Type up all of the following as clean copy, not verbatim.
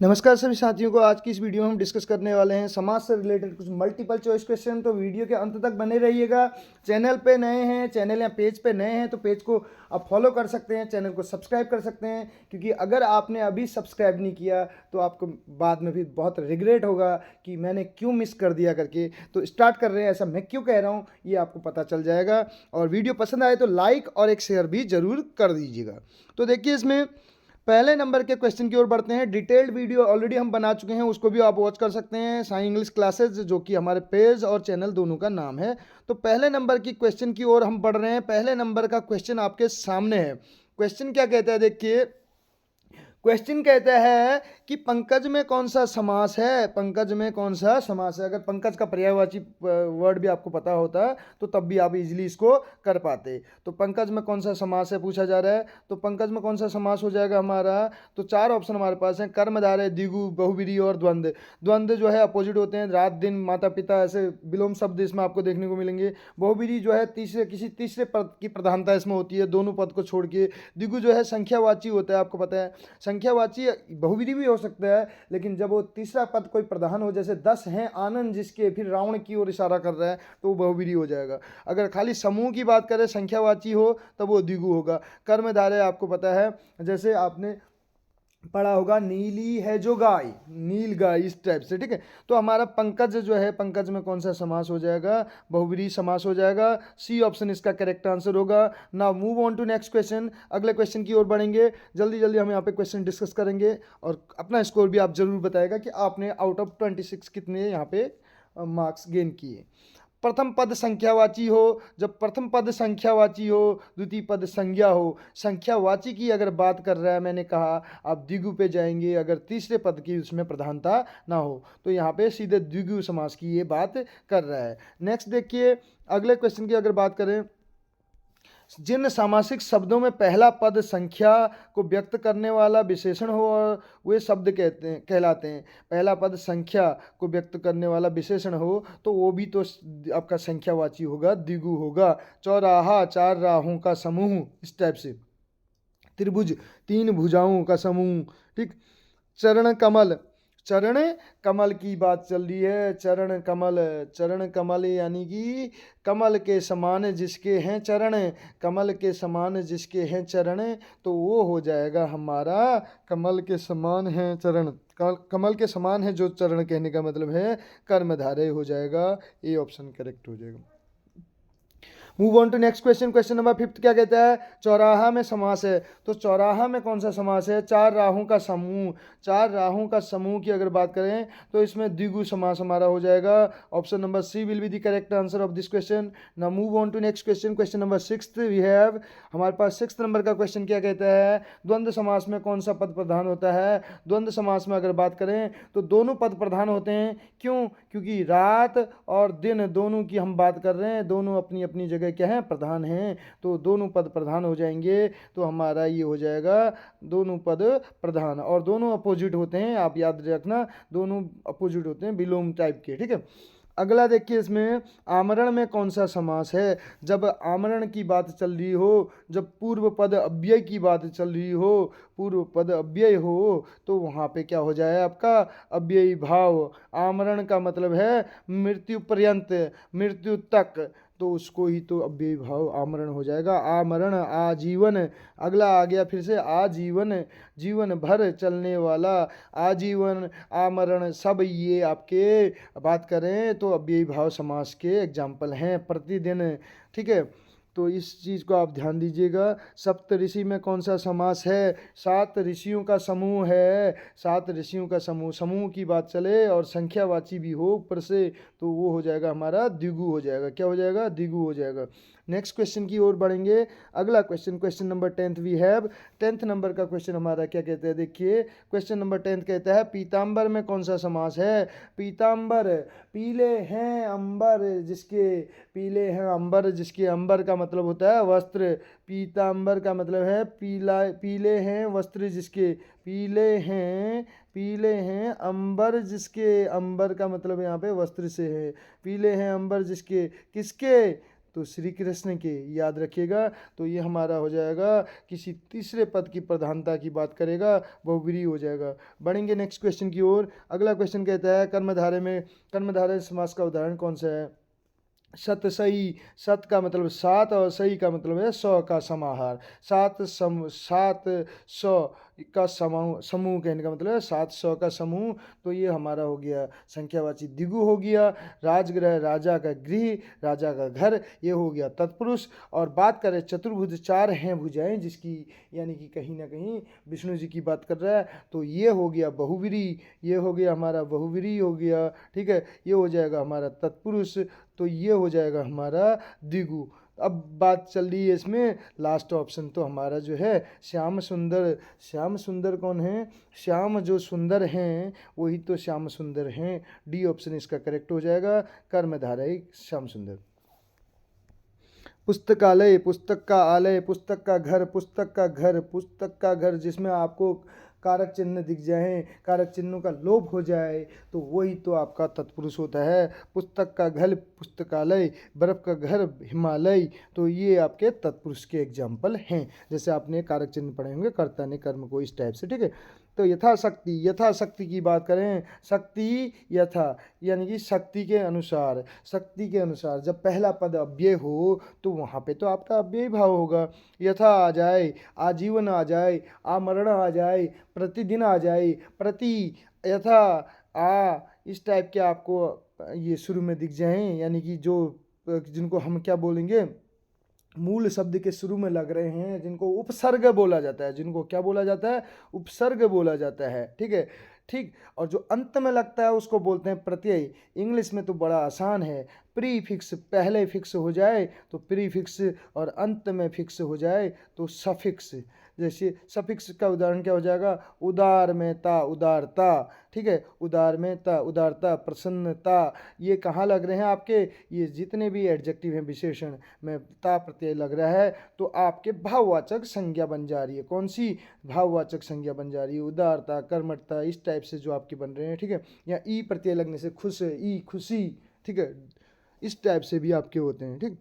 नमस्कार सभी साथियों को। आज की इस वीडियो में हम डिस्कस करने वाले हैं समाज से रिलेटेड कुछ मल्टीपल चॉइस क्वेश्चन। तो वीडियो के अंत तक बने रहिएगा। चैनल पे नए हैं, चैनल या पेज पे नए हैं तो पेज को आप फॉलो कर सकते हैं, चैनल को सब्सक्राइब कर सकते हैं, क्योंकि अगर आपने अभी सब्सक्राइब नहीं किया तो आपको बाद में भी बहुत रिग्रेट होगा कि मैंने क्यों मिस कर दिया करके। तो स्टार्ट कर रहे हैं। ऐसा मैं क्यों कह रहा हूँ ये आपको पता चल जाएगा। और वीडियो पसंद आए तो लाइक और एक शेयर भी जरूर कर दीजिएगा। तो देखिए, इसमें पहले नंबर के क्वेश्चन की ओर बढ़ते हैं। डिटेल्ड वीडियो ऑलरेडी हम बना चुके हैं, उसको भी आप वॉच कर सकते हैं। साई इंग्लिश क्लासेज, जो कि हमारे पेज और चैनल दोनों का नाम है। तो पहले नंबर की क्वेश्चन की ओर हम बढ़ रहे हैं। पहले नंबर का क्वेश्चन आपके सामने है। क्वेश्चन क्या कहता है, देखिए। क्वेश्चन कहता है कि पंकज में कौन सा समास है। पंकज में कौन सा समास है। अगर पंकज का पर्यायवाची वर्ड भी आपको पता होता तो तब भी आप इजीली इसको कर पाते। तो पंकज में कौन सा समास है पूछा जा रहा है। तो पंकज में कौन सा समास हो जाएगा हमारा। तो चार ऑप्शन हमारे पास हैं। कर्मधारय, द्विगु, बहुव्रीहि और द्वंद्व। द्वंद्व जो है अपोजिट होते हैं। रात दिन, माता पिता, ऐसे विलोम शब्द इसमें आपको देखने को मिलेंगे। बहुव्रीहि जो है किसी तीसरे पद की प्रधानता इसमें होती है, दोनों पद को छोड़ के। द्विगु जो है संख्यावाची होता है, आपको पता है। संख्यावाची बहुविधि भी हो सकता है, लेकिन जब वो तीसरा पद कोई प्रधान हो, जैसे 10 हैं आनंद जिसके, फिर रावण की ओर इशारा कर रहा है, तो वो बहुविधि हो जाएगा। अगर खाली समूह की बात करें, संख्यावाची हो, तब वो द्विगु होगा। कर्मधारय आपको पता है, जैसे आपने पढ़ा होगा, नीली है जो गाय, नील गाय, इस टाइप से, ठीक है। तो हमारा पंकज जो है, पंकज में कौन सा समास हो जाएगा। बहुव्रीहि समास हो जाएगा। सी ऑप्शन इसका करेक्ट आंसर होगा। Now move on to next question. अगले क्वेश्चन की ओर बढ़ेंगे। जल्दी जल्दी हम यहाँ पे क्वेश्चन डिस्कस करेंगे और अपना स्कोर भी आप जरूर बताएगा कि आपने आउट ऑफ 26 कितने यहाँ पे मार्क्स गेन किए। प्रथम पद संख्यावाची हो, जब प्रथम पद संख्यावाची हो, द्वितीय पद संज्ञा हो। संख्यावाची की अगर बात कर रहा है, मैंने कहा आप द्विगु पे जाएंगे अगर तीसरे पद की उसमें प्रधानता ना हो, तो यहाँ पे सीधे द्विगु समास की ये बात कर रहा है। नेक्स्ट देखिए, अगले क्वेश्चन की अगर बात करें, जिन सामासिक शब्दों में पहला पद संख्या को व्यक्त करने वाला विशेषण हो और वे शब्द कहलाते हैं। पहला पद संख्या को व्यक्त करने वाला विशेषण हो तो वो भी तो आपका संख्यावाची होगा, द्विगु होगा। चौराहा, चार राहों का समूह, इस टाइप से। त्रिभुज, तीन भुजाओं का समूह, ठीक। चरण कमल, चरण कमल की बात चल रही है। चरण कमल, चरण कमल यानी कि कमल के समान जिसके हैं चरण, कमल के समान जिसके हैं चरण, तो वो हो जाएगा हमारा कमल के समान है चरण। कमल के समान है जो चरण, कहने का मतलब है कर्मधारय हो जाएगा। ए ऑप्शन करेक्ट हो जाएगा। Move on to next question. Question number 5 क्या कहता है, चौराहा में समास है। तो चौराहा में कौन सा समास है। चार राहों का समूह, चार राहों का समूह की अगर बात करें तो इसमें द्विगु समास हमारा हो जाएगा। Option number C will be the correct answer of this question. Now move on to next question. Question number 6 we have, हमारे पास 6 नंबर का क्वेश्चन क्या कहता है, द्वंद्व समास में कौन सा पद प्रधान होता है। द्वंद्व समास में अगर बात करें तो दोनों पद प्रधान होते हैं। क्यों, क्योंकि रात और दिन दोनों की हम बात कर रहे हैं, दोनों अपनी अपनी जगह क्या है, प्रधान हैं। तो दोनों पद प्रधान हो जाएंगे। तो हमारा ये हो जाएगा दोनों पद प्रधान, और दोनों अपोजिट होते हैं, आप याद रखना, दोनों अपोजिट होते हैं, विलोम टाइप के, ठीक है। अगला देखिए, इसमें आमरण में कौन सा समास है। जब आमरण की बात चल रही हो, जब पूर्व पद अव्यय की बात चल रही हो, पूर्व पद अव्यय हो, तो वहाँ पे क्या हो जाए आपका अव्ययी भाव। आमरण का मतलब है मृत्यु पर्यंत, मृत्यु तक, तो उसको ही तो अव्ययी भाव आमरण हो जाएगा। आमरण, आजीवन। अगला आ गया फिर से आजीवन, जीवन भर चलने वाला। आजीवन, आमरण, सब ये आपके बात करें तो अव्ययी भाव समास के एग्जाम्पल हैं। प्रतिदिन, ठीक है। तो इस चीज़ को आप ध्यान दीजिएगा। सप्त ऋषि में कौन सा समास है। 7 ऋषियों का समूह है। 7 ऋषियों का समूह, समूह की बात चले और संख्यावाची भी हो ऊपर से, तो वो हो जाएगा हमारा द्विगु हो जाएगा। क्या हो जाएगा, द्विगु हो जाएगा। नेक्स्ट क्वेश्चन की ओर बढ़ेंगे। अगला question, question number 10 we have. 10th number का क्वेश्चन हमारा क्या कहते हैं, देखिए। क्वेश्चन नंबर 10 कहता है, पीताम्बर में कौन सा समास है। पीताम्बर, पीले हैं अंबर जिसके, पीले हैं अंबर जिसके, अंबर का मतलब होता है वस्त्र। पीताम्बर का मतलब है पीला, पीले हैं वस्त्र जिसके, पीले हैं, पीले हैं अंबर जिसके, अंबर का मतलब यहाँ पे वस्त्र से है। पीले हैं अंबर जिसके, किसके, तो श्री कृष्ण के, याद रखिएगा। तो ये हमारा हो जाएगा किसी तीसरे पद की प्रधानता की बात करेगा, बहुव्रीहि हो जाएगा। बढ़ेंगे नेक्स्ट क्वेश्चन की ओर। अगला क्वेश्चन कहता है कर्मधारय समास का उदाहरण कौन सा है? सत सही, सत का मतलब सात और सही का मतलब है सौ का समाहार। सात सौ का समूह कहने का मतलब है 700 का समूह। तो ये हमारा हो गया संख्यावाची द्विगु हो गया। राजगृह, राजा का गृह, राजा का घर, ये हो गया तत्पुरुष। और बात करें चतुर्भुज, 4 हैं भुजाएं जिसकी, यानी कि कहीं ना कहीं विष्णु जी की बात कर रहा है, तो ये हो गया बहुव्रीहि, ये हो गया हमारा बहुव्रीहि हो गया, ठीक है। ये हो जाएगा हमारा तत्पुरुष, तो ये हो जाएगा हमारा द्विगु। अब बात चल रही है इसमें लास्ट ऑप्शन, तो हमारा जो है श्याम सुंदर। श्याम सुंदर कौन है? श्याम जो सुंदर हैं वही तो श्याम सुंदर हैं। डी ऑप्शन इसका करेक्ट हो जाएगा, कर्मधारय श्याम सुंदर। पुस्तकालय, पुस्तक का आलय, पुस्तक का घर, पुस्तक का घर, पुस्तक का घर जिसमें आपको कारक चिन्ह दिख जाए, कारक चिन्हों का लोप हो जाए, तो वही तो आपका तत्पुरुष होता है। पुस्तक का घर पुस्तकालय, बर्फ़ का घर हिमालय, तो ये आपके तत्पुरुष के एग्जाम्पल हैं। जैसे आपने कारक चिन्ह पढ़े होंगे, कर्ता ने कर्म को इस टाइप से, ठीक है। तो यथाशक्ति, यथाशक्ति की बात करें, शक्ति यथा यानी कि शक्ति के अनुसार, शक्ति के अनुसार जब पहला पद अव्यय हो तो वहाँ पे तो आपका अव्यय भाव होगा। यथा आ जाए, आजीवन आ जाए, आमरण आ जाए, प्रतिदिन आ जाए, प्रति, यथा, आ, इस टाइप के आपको ये शुरू में दिख जाएं, यानी कि जो जिनको हम क्या बोलेंगे, मूल शब्द के शुरू में लग रहे हैं, जिनको उपसर्ग बोला जाता है, जिनको क्या बोला जाता है? उपसर्ग बोला जाता है, ठीक है। ठीक, और जो अंत में लगता है उसको बोलते हैं प्रत्यय। इंग्लिश में तो बड़ा आसान है, प्रीफिक्स पहले फिक्स हो जाए तो प्रीफिक्स, और अंत में फिक्स हो जाए तो सफिक्स। जैसे सफिक्स का उदाहरण क्या हो जाएगा? उदार में ता, उदारता, ठीक है। उदार में ता, उदारता, प्रसन्नता, ये कहाँ लग रहे हैं आपके? ये जितने भी एडजेक्टिव हैं, विशेषण में ता प्रत्यय लग रहा है, तो आपके भाववाचक संज्ञा बन जा रही है। कौन सी भाववाचक संज्ञा बन जा रही है? उदारता, कर्मठता, इस टाइप से जो आपके बन रहे हैं, ठीक है। या ई प्रत्यय लगने से खुश, ई खुशी, ठीक है, इस टाइप से भी आपके होते हैं, ठीक।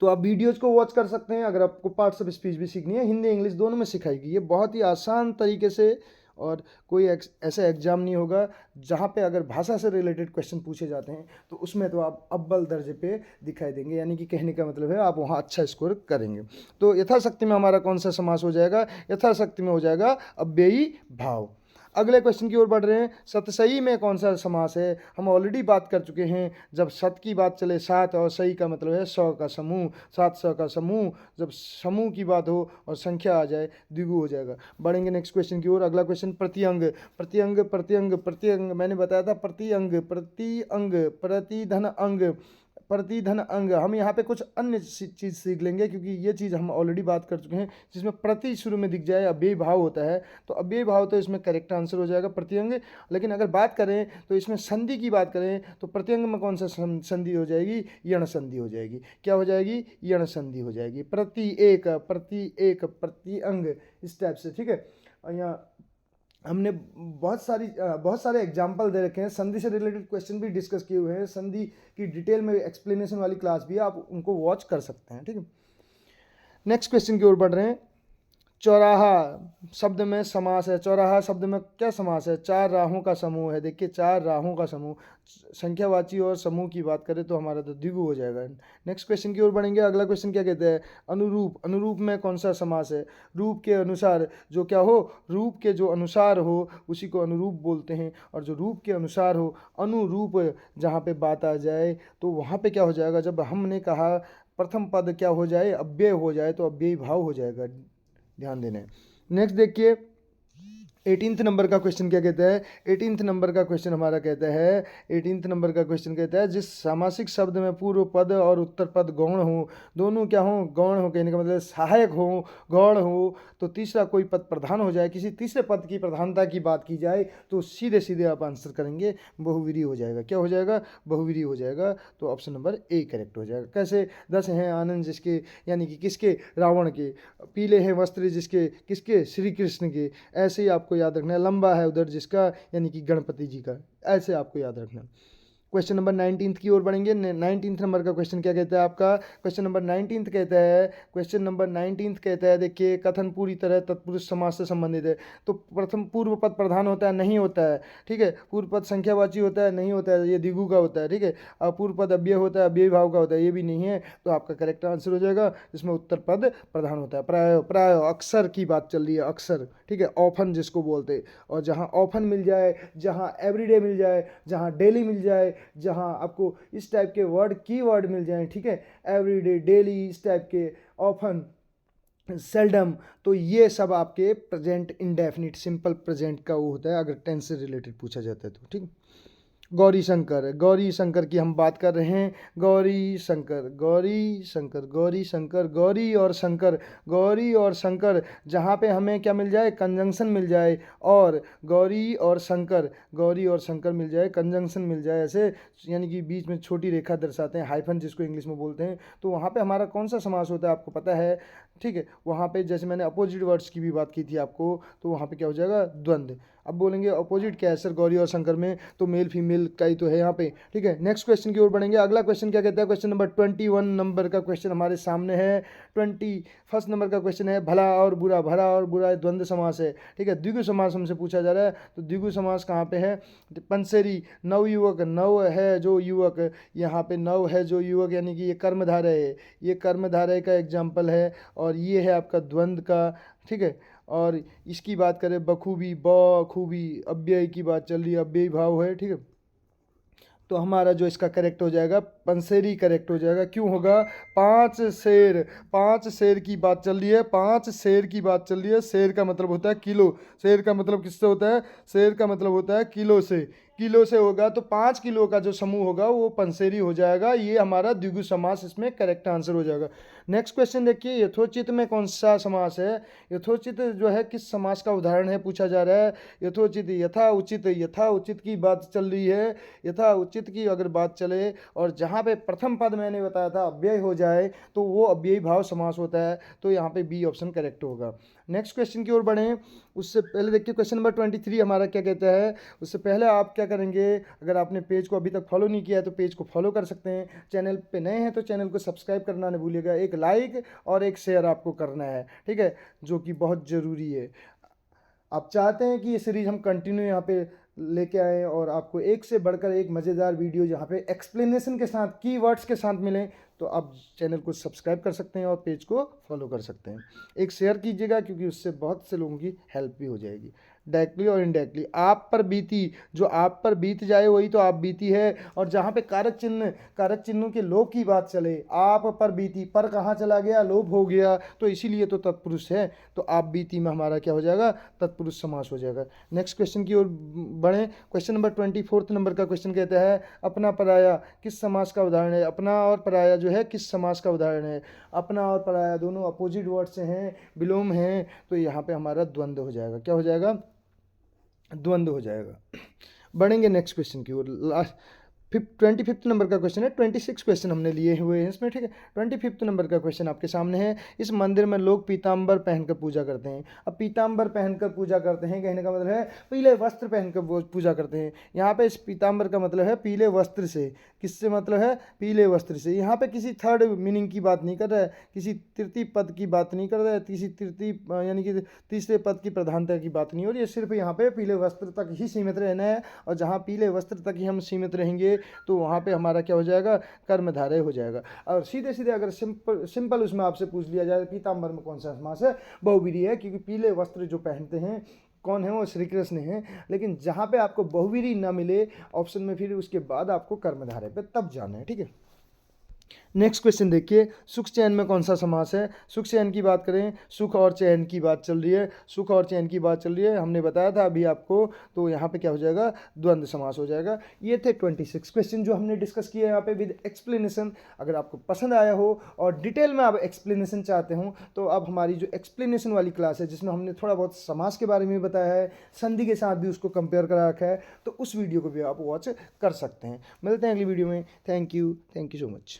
तो आप वीडियोज को वॉच कर सकते हैं। अगर आपको पार्ट्स ऑफ स्पीच भी सीखनी है, हिंदी इंग्लिश दोनों में सिखाएगी, ये बहुत ही आसान तरीके से। और कोई ऐसा एग्जाम नहीं होगा जहाँ पे अगर भाषा से रिलेटेड क्वेश्चन पूछे जाते हैं तो उसमें तो आप अव्वल दर्जे पे दिखाई देंगे, यानी कि कहने का मतलब है आप वहाँ अच्छा स्कोर करेंगे। तो यथाशक्ति में हमारा कौन सा समास हो जाएगा? यथाशक्ति में हो जाएगा अव्ययी भाव। अगले क्वेश्चन की ओर बढ़ रहे हैं। सतसई में कौन सा समास है? हम ऑलरेडी बात कर चुके हैं। जब सत की बात चले, सात, और सही का मतलब है 100 का समूह, 700 का समूह। जब समूह की बात हो और संख्या आ जाए, द्विगु हो जाएगा। बढ़ेंगे नेक्स्ट क्वेश्चन की ओर। अगला क्वेश्चन प्रतिअंग, प्रतिअंग, प्रतिअंग, प्रतिअंग, मैंने बताया था प्रतिअंग, प्रतिअंग, प्रतिधन अंग, प्रतिधन अंग। हम यहाँ पे कुछ अन्य चीज़ सीख लेंगे, क्योंकि ये चीज़ हम ऑलरेडी बात कर चुके हैं। जिसमें प्रति शुरू में दिख जाए, अव्ययी भाव होता है, तो अव्ययी भाव तो इसमें करेक्ट आंसर हो जाएगा प्रतिअंग। लेकिन अगर बात करें तो इसमें संधि की बात करें तो प्रतिअंग में कौन सा संधि हो जाएगी? यण संधि हो जाएगी। क्या हो जाएगी? यण संधि हो जाएगी। प्रति एक, प्रति एक, प्रतिअंग, इस टाइप से, ठीक है। और यहाँ हमने बहुत सारे एग्जाम्पल दे रखे हैं, संधि से रिलेटेड क्वेश्चन भी डिस्कस किए हुए हैं, संधि की डिटेल में एक्सप्लेनेशन वाली क्लास भी है, आप उनको वॉच कर सकते हैं, ठीक है। नेक्स्ट क्वेश्चन की ओर बढ़ रहे हैं। चौराहा शब्द में समास है। चौराहा शब्द में क्या समास है? 4 राहों का समूह है। देखिए 4 राहों का समूह, संख्यावाची और समूह की बात करें तो हमारा तो द्विगु हो जाएगा। नेक्स्ट क्वेश्चन की ओर बढ़ेंगे। अगला क्वेश्चन क्या कहते हैं? अनुरूप, अनुरूप में कौन सा समास है? रूप के अनुसार, जो क्या हो? रूप के जो अनुसार हो उसी को अनुरूप बोलते हैं। और जो रूप के अनुसार हो, अनुरूप जहाँ पे बात आ जाए तो वहाँ पे क्या हो जाएगा? जब हमने कहा प्रथम पद क्या हो जाए? अव्यय हो जाए, तो अव्ययी भाव हो जाएगा, ध्यान देना है। नेक्स्ट देखिए 18th नंबर का क्वेश्चन क्या कहता है? 18th नंबर का क्वेश्चन हमारा कहता है, 18th नंबर का क्वेश्चन कहता है, जिस सामासिक शब्द में पूर्व पद और उत्तर पद गौण हो, दोनों क्या हो? गौण हो, कहने का मतलब सहायक हो, गौण हो, तो तीसरा कोई पद प्रधान हो जाए, किसी तीसरे पद की प्रधानता की बात की जाए, तो सीधे सीधे आप आंसर करेंगे बहुवीरी हो जाएगा। क्या हो जाएगा? बहुवीरी हो जाएगा। तो ऑप्शन नंबर ए करेक्ट हो जाएगा। कैसे? 10 हैं आनंद जिसके, यानी कि किसके? रावण के। पीले हैं वस्त्र जिसके, किसके? श्री कृष्ण के। ऐसे ही आपको याद रखना है। लंबा है उधर जिसका, यानी कि गणपति जी का। ऐसे आपको याद रखना। क्वेश्चन नंबर 19 की ओर बढ़ेंगे। 19 नंबर का क्वेश्चन क्या कहता है आपका, क्वेश्चन नंबर 19 कहता है, क्वेश्चन नंबर 19 कहता है, देखिए कथन पूरी तरह तत्पुरुष समास से संबंधित है। तो प्रथम पूर्व पद प्रधान होता है, नहीं होता है, ठीक है। पूर्व पद संख्यावाची होता है, नहीं होता है, ये द्विगु का होता है, ठीक है। और पूर्व पद अव्यय होता है, अव्ययी भाव का होता है, ये भी नहीं है। तो आपका करेक्ट आंसर हो जाएगा, इसमें उत्तर पद प्रधान होता है। प्राय प्राय अक्सर की बात चल रही है, अक्सर, ठीक है, ऑफन जिसको बोलते हैं। और जहाँ ऑफन मिल जाए, जहाँ एवरीडे मिल जाए, जहाँ डेली मिल जाए, जहाँ आपको इस टाइप के वर्ड की वर्ड मिल जाए, ठीक है, एवरीडे, डेली, इस टाइप के, ऑफन, सेल्डम, तो ये सब आपके प्रेजेंट इंडेफिनिट सिंपल प्रेजेंट का वो होता है अगर टेंस से रिलेटेड पूछा जाता है तो, ठीक। गौरी शंकर, गौरी शंकर की हम बात कर रहे हैं। गौरी शंकर, गौरी शंकर, गौरी शंकर, गौरी और शंकर, गौरी और शंकर, जहाँ पे हमें क्या मिल जाए, कंजंक्शन मिल जाए, और गौरी और शंकर, गौरी और शंकर मिल जाए, कंजंक्शन मिल जाए, ऐसे यानी कि बीच में छोटी रेखा दर्शाते हैं, हाइफन जिसको इंग्लिश में बोलते हैं, तो वहाँ पे हमारा कौन सा समास होता है आपको पता है, ठीक है। वहाँ पे जैसे मैंने अपोजिट वर्ड्स की भी बात की थी आपको, तो वहाँ पे क्या हो जाएगा, द्वंद्व। अब बोलेंगे अपोजिट क्या है सर गौरी और शंकर में, तो मेल फीमेल का ही तो है यहाँ पे, ठीक है। नेक्स्ट क्वेश्चन की ओर बढ़ेंगे। अगला क्वेश्चन क्या कहता है, क्वेश्चन नंबर 21 नंबर का क्वेश्चन हमारे सामने है। 21 नंबर का क्वेश्चन है, भला और बुरा, भला और बुरा द्वंद्व समास है, ठीक है। द्विगु समास हमसे पूछा जा रहा है, तो द्विगु समास कहाँ पे है, पंसेरी, नवयुवक, नव है जो युवक, यहाँ पे नव है जो युवक, यानी कि ये कर्मधारय है, ये कर्मधारय का एग्जाम्पल है, और ये है आपका द्वंद्व का, ठीक है। और इसकी बात करें बखूबी, बखूबी, अव्यय की बात चल रही है, अव्ययी भाव है, ठीक है। तो हमारा जो इसका करेक्ट हो जाएगा पंसेरी करेक्ट हो जाएगा। क्यों होगा, 5 शेर, 5 शेर की बात चल रही है, 5 शेर की बात चल रही है। शेर का मतलब होता है किलो, शेर का मतलब किससे होता है, शेर का मतलब होता है किलो से, किलो से होगा, तो 5 किलो का जो समूह होगा वो पंसेरी हो जाएगा। ये हमारा द्विगु समास इसमें करेक्ट आंसर हो जाएगा। नेक्स्ट क्वेश्चन देखिए, यथोचित में कौन सा समास है, यथोचित जो है किस समास का उदाहरण है पूछा जा रहा है। यथोचित, यथा उचित, यथा उचित की बात चल रही है, यथा उचित की अगर बात चले, और जहाँ पे प्रथम पद मैंने बताया था अव्यय हो जाए, तो वो अव्ययी भाव समास होता है, तो यहाँ पे बी ऑप्शन करेक्ट होगा। नेक्स्ट क्वेश्चन की ओर बढ़ें, उससे पहले देखिए क्वेश्चन नंबर 23 हमारा क्या कहता है। उससे पहले आप क्या करेंगे, अगर आपने पेज को अभी तक फॉलो नहीं किया है तो पेज को फॉलो कर सकते हैं। चैनल पे नए हैं तो चैनल को सब्सक्राइब करना नहीं भूलिएगा, एक लाइक और एक शेयर आपको करना है, ठीक है, जो कि बहुत ज़रूरी है। आप चाहते हैं कि ये सीरीज़ हम कंटिन्यू यहाँ पे लेके आएँ और आपको एक से बढ़कर एक मज़ेदार वीडियो जहाँ पे एक्सप्लेनेशन के साथ, कीवर्ड्स के साथ मिलें, तो आप चैनल को सब्सक्राइब कर सकते हैं और पेज को फॉलो कर सकते हैं। एक शेयर कीजिएगा क्योंकि उससे बहुत से लोगों की हेल्प भी हो जाएगी, डायरेक्टली और इनडायरेक्टली। आप पर बीती, जो आप पर बीत जाए वही तो आप बीती है। और जहाँ पे कारक चिन्ह, कारक चिन्हों के लोभ की बात चले, आप पर बीती, पर कहाँ चला गया, लोभ हो गया, तो इसीलिए तो तत्पुरुष है, तो आप बीती में हमारा क्या हो जाएगा, तत्पुरुष समास हो जाएगा। नेक्स्ट क्वेश्चन की ओर बढ़ें। क्वेश्चन नंबर 24 नंबर का क्वेश्चन कहता है, अपना पराया किस समास का उदाहरण है। अपना और पराया जो है किस समास का उदाहरण है। अपना और पराया दोनों अपोजिट वर्ड से हैं, विलोम हैं, तो यहाँ पे हमारा द्वंद्व हो जाएगा। क्या हो जाएगा, द्वंद्व हो जाएगा। बढ़ेंगे नेक्स्ट क्वेश्चन की ओर। लास्ट 25 नंबर का क्वेश्चन है। 26 क्वेश्चन हमने लिए हुए हैं इसमें, ठीक है। 25 नंबर का क्वेश्चन आपके सामने है। इस मंदिर में लोग पीताम्बर पहनकर पूजा करते हैं। अब पीताम्बर पहनकर पूजा करते हैं कहने का मतलब है पीले वस्त्र पहनकर पूजा करते हैं। यहाँ पे इस पीताम्बर का मतलब है पीले वस्त्र से, किससे मतलब है, पीले वस्त्र से। यहाँ पे किसी थर्ड मीनिंग की बात नहीं कर रहा है, किसी तृतीय पद की बात नहीं कर रहा है, किसी तृतीय यानी कि तीसरे पद की प्रधानता की बात नहीं हो रही है। सिर्फ यहाँ पे पीले वस्त्र तक ही सीमित रहना है, और जहाँ पीले वस्त्र तक ही हम सीमित रहेंगे तो वहाँ पे हमारा क्या हो जाएगा, कर्मधारय हो जाएगा। और सीधे सीधे अगर सिंपल उसमें आपसे पूछ लिया जाए पीताम्बर में कौन सा समास है, बहुव्रीहि है, क्योंकि पीले वस्त्र जो पहनते हैं कौन है, वो श्री कृष्ण है। लेकिन जहाँ पे आपको बहुव्रीहि ना मिले ऑप्शन में, फिर उसके बाद आपको कर्मधारय पे तब जाना है, ठीक है। नेक्स्ट क्वेश्चन देखिए, सुख चैन में कौन सा समास है। सुख चैन की बात करें, सुख और चैन की बात चल रही है, सुख और चैन की बात चल रही है, हमने बताया था अभी आपको, तो यहाँ पे क्या हो जाएगा, द्वंद्व समास हो जाएगा। ये थे 26 क्वेश्चन जो हमने डिस्कस किए यहाँ पे विद एक्सप्लेनेशन। अगर आपको पसंद आया हो और डिटेल में आप एक्सप्लेनेशन चाहते हो, तो अब हमारी जो एक्सप्लेनेशन वाली क्लास है जिसमें हमने थोड़ा बहुत समास के बारे में बताया है, संधि के साथ भी उसको कंपेयर करा रखा है, तो उस वीडियो को भी आप वॉच कर सकते हैं। मिलते हैं अगली वीडियो में। Thank you so much.